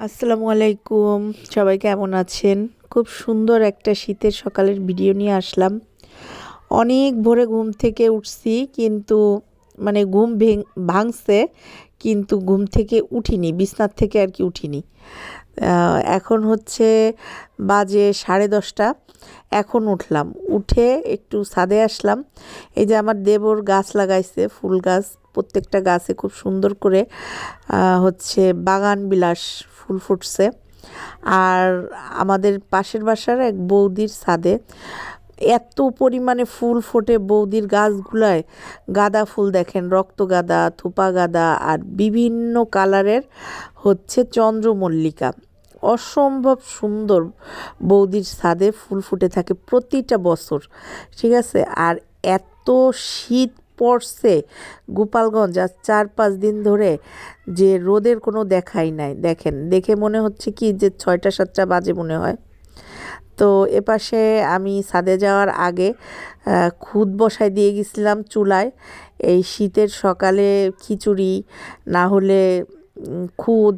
আসসালামু আলাইকুম। সবাই কেমন আছেন? খুব সুন্দর একটা শীতের সকালের ভিডিও নিয়ে আসলাম। অনেক ভোরে ঘুম থেকে উঠছি, কিন্তু ঘুম ভাঙছে, কিন্তু ঘুম থেকে উঠিনি, বিছনার থেকে আর কি উঠিনি। এখন হচ্ছে বাজে 10:30। এখন উঠলাম, উঠে একটু ছাদে আসলাম। এই যে আমার দেবর গাছ লাগাইছে, ফুল গাছ। প্রত্যেকটা গাছে খুব সুন্দর করে হচ্ছে বাগান বিলাস ফুল ফুটছে। আর আমাদের পাশের বাসার এক বৌদির ছাদে এত পরিমাণে ফুল ফোটে বৌদির গাছগুলায়। গাঁদা ফুল দেখেন, রক্ত গাঁদা, থোপা গাঁদা, আর বিভিন্ন কালারের হচ্ছে চন্দ্রমল্লিকা। অসম্ভব সুন্দর বৌদির ছাদে ফুল ফুটে থাকে প্রতিটা বছর, ঠিক আছে। আর এত শীত পড়ছে গোপালগঞ্জ, আজ 4-5 দিন ধরে যে রোদের কোনো দেখাই নাই। দেখেন, দেখে মনে হচ্ছে কি যে 6টা-7টা বাজে মনে হয়। তো এপাশে আমি ছাদে যাওয়ার আগে খুদ বসায় দিয়ে গেছিলাম চুলায়। এই শীতের সকালে খিচুড়ি, না হলে খুদ,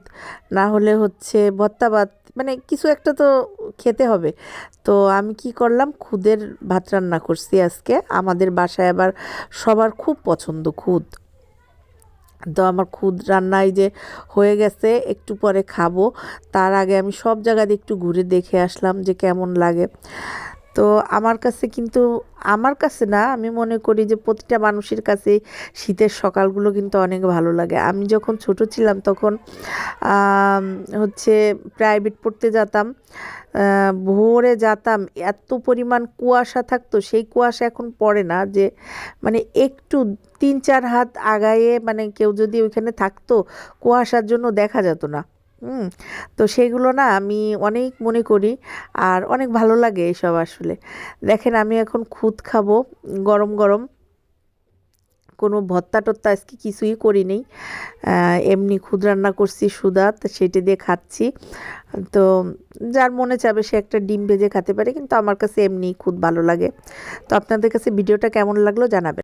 না হলে হচ্ছে ভর্তা ভাত, কিছু একটা তো খেতে হবে। তো আমি কি করলাম, খুদের ভাত রান্না করছি আজকে। আমাদের বাসায় আবার সবার খুব পছন্দ খুদ। তো আমার খুদ রান্নাই যে হয়ে গেছে, একটু পরে খাবো। তার আগে আমি সব জায়গায় একটু ঘুরে দেখে আসলাম যে কেমন লাগে। তো আমার কাছে কিন্তু, আমার কাছে না, আমি মনে করি যে প্রতিটা মানুষের কাছে শীতের সকালগুলো কিন্তু অনেক ভালো লাগে। আমি যখন ছোট ছিলাম তখন হচ্ছে প্রাইভেট পড়তে যেতাম, ভোরে যেতাম, এত পরিমাণ কুয়াশা থাকতো। সেই কুয়াশা এখন পড়ে না, যে একটু 3-4 হাত আগায়ে কেউ যদি ওইখানে থাকতো, কুয়াশার জন্য দেখা যেত না। হুম। তো সেগুলো না আমি অনেক মনে করি, আর অনেক ভালো লাগে এসব আসলে। দেখেন, আমি এখন খুদ খাবো গরম গরম। কোনো ভর্তা টর্তা আজকে কিছুই করিনি, এমনি খুদ রান্না করছি সুদা, তো সেটা দিয়ে খাচ্ছি। তো যার মনে চাবে সে একটা ডিম ভেজে খেতে পারে, কিন্তু আমার কাছে এমনি খুব ভালো লাগে। তো আপনাদের কাছে ভিডিওটা কেমন লাগলো জানাবেন।